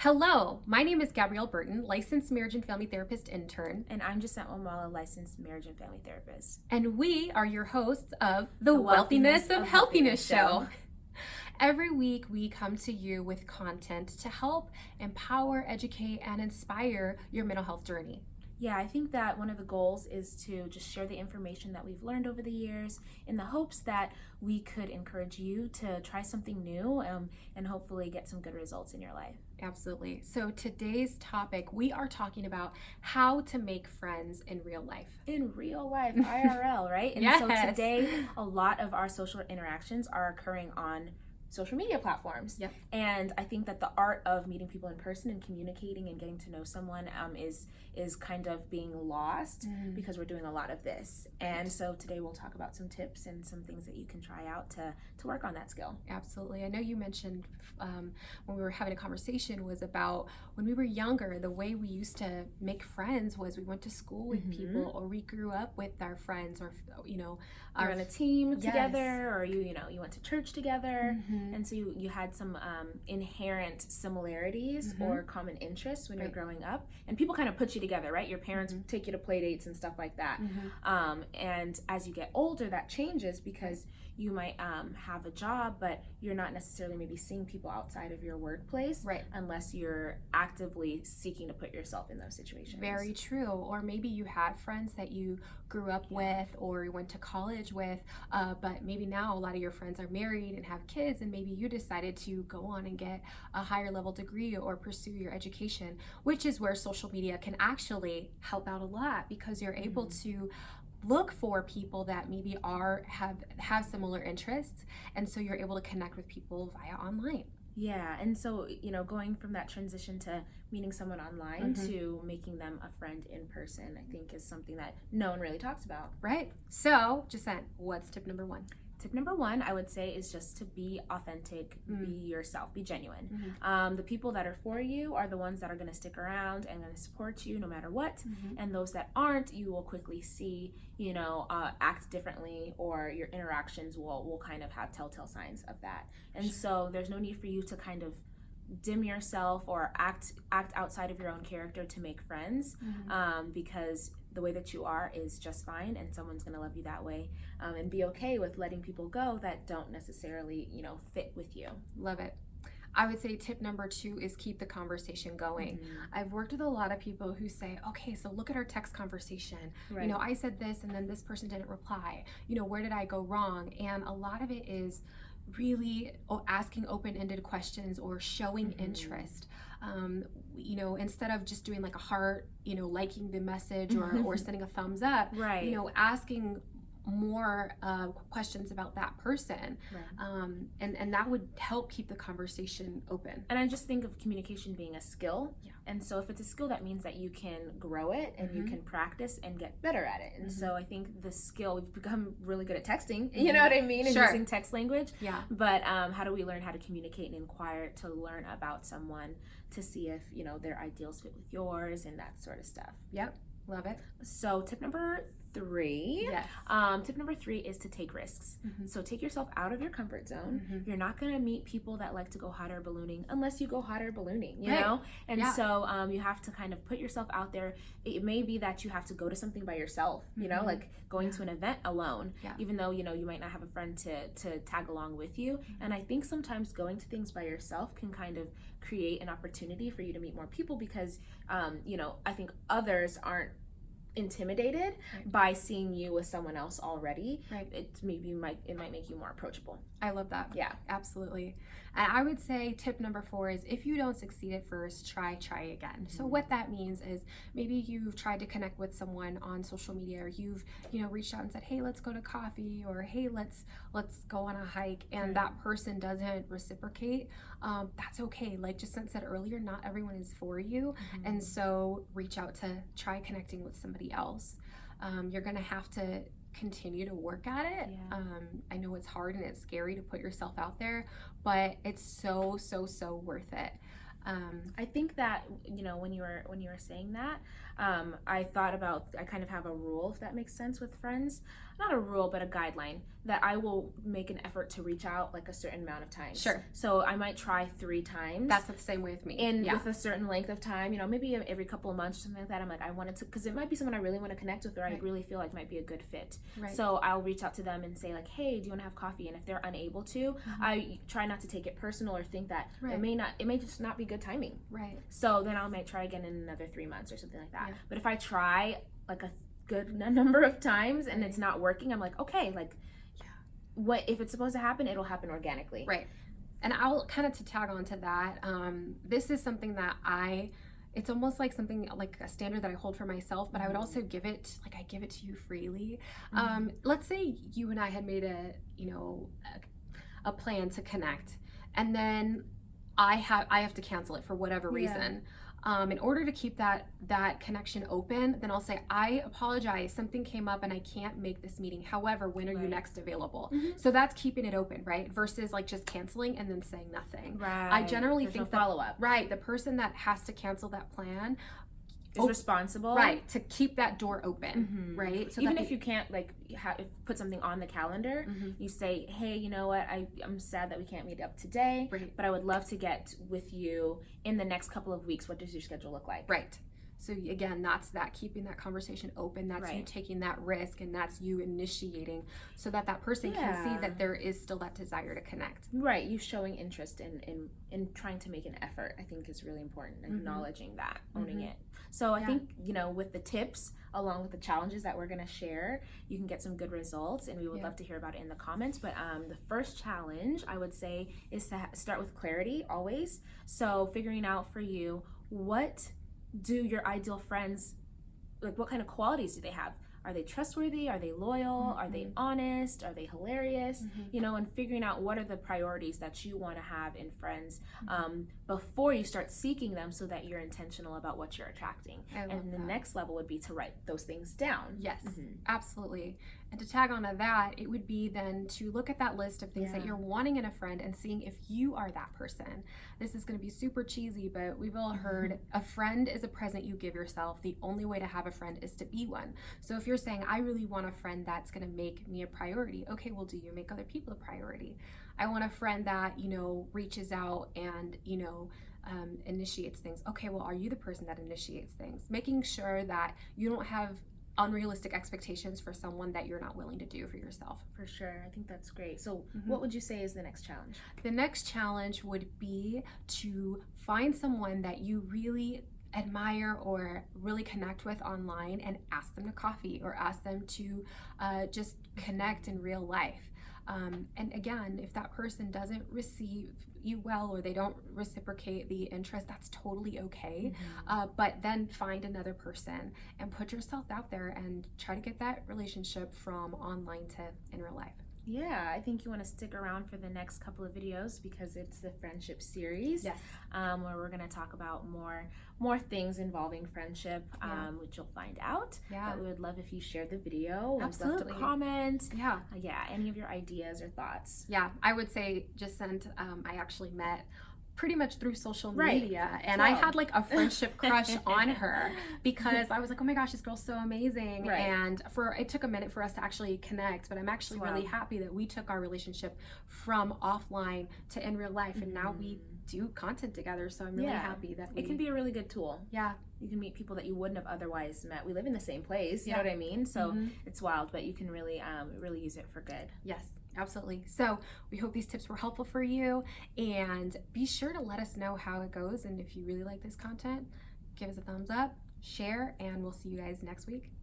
Hello, my name is Gabrielle Burton, licensed marriage and family therapist intern. And I'm jacentwamala, licensed marriage and family therapist. And we are your hosts of the Wealthiness of Healthiness show. Every week, we come to you with content to help empower, educate, and inspire your mental health journey. Yeah, I think that one of the goals is to just share the information that we've learned over the years in the hopes that we could encourage you to try something new and hopefully get some good results in your life. Absolutely. So today's topic, we are talking about how to make friends in real life. In real life, IRL, right? And Yes. So today, a lot of our social interactions are occurring on social media platforms. Yep. And I think that the art of meeting people in person and communicating and getting to know someone is kind of being lost because we're doing a lot of this. And so today we'll talk about some tips and some things that you can try out to work on that skill. Absolutely. I know you mentioned when we were having a conversation was about when we were younger, the way we used to make friends was we went to school with people, or we grew up with our friends, or You're on a team Yes. together, or you went to church together. And so you had some inherent similarities or common interests when you're growing up. And people kind of put you together, right? Your parents take you to play dates and stuff like that. And as you get older, that changes because you might have a job, but you're not necessarily maybe seeing people outside of your workplace, Right. unless you're actively seeking to put yourself in those situations. Very true. Or maybe you had friends that you grew up with or went to college with, but maybe now a lot of your friends are married and have kids, and maybe you decided to go on and get a higher level degree or pursue your education, which is where social media can actually help out a lot because you're able to look for people that maybe have similar interests, and so you're able to connect with people via online. Yeah, and so, going from that transition to meeting someone online to making them a friend in person, I think is something that no one really talks about. Right. So, Jacent, what's tip number one? Tip number one, I would say, is just to be authentic, be yourself, be genuine. The people that are for you are the ones that are going to stick around and going to support you no matter what. And those that aren't, you will quickly see, act differently, or your interactions will kind of have telltale signs of that. And so there's no need for you to kind of dim yourself or act outside of your own character to make friends, because the way that you are is just fine, and someone's going to love you that way, and be okay with letting people go that don't necessarily fit with you. Love it. I would say tip number two is keep the conversation going. I've worked with a lot of people who say, okay, so look at our text conversation. Right. I said this and then this person didn't reply. Where did I go wrong? And a lot of it is really asking open-ended questions or showing interest. Instead of just doing like a heart, liking the message or sending a thumbs up, Right. Asking more questions about that person, Right. And that would help keep the conversation open. And I just think of communication being a skill. Yeah. And so if it's a skill, that means that you can grow it and you can practice and get better at it. And so I think the skill, we've become really good at texting, you know what I mean? And Sure. using text language. Yeah. But how do we learn how to communicate and inquire to learn about someone to see if, their ideals fit with yours and that sort of stuff. Yep. Love it. So tip number three. Yes. Tip number three is to take risks. So take yourself out of your comfort zone. You're not going to meet people that like to go hot air ballooning unless you go hot air ballooning, you Right. know? And Yeah. so you have to kind of put yourself out there. It may be that you have to go to something by yourself, like going to an event alone, Yeah. even though, you might not have a friend to tag along with you. And I think sometimes going to things by yourself can kind of create an opportunity for you to meet more people because, I think others aren't intimidated by seeing you with someone else already. Right. It might make you more approachable. I love that. Yeah. Absolutely. And I would say tip number four is if you don't succeed at first, try again. So what that means is maybe you've tried to connect with someone on social media, or you've, reached out and said, hey, let's go to coffee, or hey, let's go on a hike, and that person doesn't reciprocate. That's okay. Like Jacent said earlier, not everyone is for you. And so reach out to try connecting with somebody else. You're going to have to continue to work at it. Yeah. I know it's hard and it's scary to put yourself out there, but it's so worth it. I think that, when you were saying that, I thought about, I kind of have a rule, if that makes sense, with friends. Not a rule, but a guideline that I will make an effort to reach out like a certain amount of times. Sure. So I might try 3 times. That's the same way with me. With a certain length of time, maybe every couple of months or something like that. I'm like, I wanted to, because it might be someone I really want to connect with, or I really feel like might be a good fit. Right. So I'll reach out to them and say like, hey, do you want to have coffee? And if they're unable to, I try not to take it personal or think that it may just not be good timing. Right. So then I might try again in another 3 months or something like that. Yeah. But if I try like a good number of times and it's not working, I'm like, okay, like, what if it's supposed to happen? It'll happen organically. Right. And I'll kind of to tag on to that. This is something that it's almost like something like a standard that I hold for myself, but I would also give it, like I give it to you freely. Let's say you and I had made a plan to connect, and then I have to cancel it for whatever reason. In order to keep that connection open, then I'll say, I apologize, something came up and I can't make this meeting. However, when are you next available? So that's keeping it open, right? Versus like just canceling and then saying nothing. Right. I generally There's think no follow-up. Right. The person that has to cancel that plan is responsible, right, to keep that door open, right? So even if you can't like put something on the calendar, you say, hey, you know what, I'm sad that we can't meet up today, but I would love to get with you in the next couple of weeks. What does your schedule look like? Right. So again, that's that keeping that conversation open. That's you taking that risk, and that's you initiating, so that person can see that there is still that desire to connect. Right. You showing interest in trying to make an effort, I think, is really important. Acknowledging that, owning it. So I think, with the tips along with the challenges that we're going to share, you can get some good results, and we would love to hear about it in the comments. But the first challenge I would say is to start with clarity always. So figuring out for you, what do your ideal friends, like what kind of qualities do they have? Are they trustworthy? Are they loyal? Are they honest? Are they hilarious? And figuring out what are the priorities that you want to have in friends before you start seeking them, so that you're intentional about what you're attracting. And the next level would be to write those things down. Yes, absolutely. And to tag on to that, it would be then to look at that list of things that you're wanting in a friend and seeing if you are that person. This is going to be super cheesy, but we've all heard a friend is a present you give yourself. The only way to have a friend is to be one. So if you're saying, I really want a friend that's going to make me a priority, okay, well, do you make other people a priority? I want a friend that, reaches out and, initiates things. Okay, well, are you the person that initiates things? Making sure that you don't have unrealistic expectations for someone that you're not willing to do for yourself. For sure. I think that's great. So what would you say is the next challenge? The next challenge would be to find someone that you really admire or really connect with online and ask them to coffee, or ask them to just connect in real life. And again, if that person doesn't receive you well, or they don't reciprocate the interest, that's totally okay. But then find another person and put yourself out there and try to get that relationship from online to in real life. Yeah, I think you want to stick around for the next couple of videos, because it's the friendship series. Yes. Where we're going to talk about more things involving friendship, which you'll find out. Yeah. But we would love if you shared the video. Absolutely. Left a comment. Yeah. Any of your ideas or thoughts. Yeah, I would say Jacent, I actually met pretty much through social media, and I had like a friendship crush on her, because I was like, oh my gosh, this girl's so amazing. And it took a minute for us to actually connect, but I'm actually really happy that we took our relationship from offline to in real life, and now we do content together. So I'm really happy that it can be a really good tool. Yeah. You can meet people that you wouldn't have otherwise met. We live in the same place, you know what I mean? So it's wild, but you can really use it for good. Yes. Absolutely. So we hope these tips were helpful for you, and be sure to let us know how it goes. And if you really like this content, give us a thumbs up, share, and we'll see you guys next week.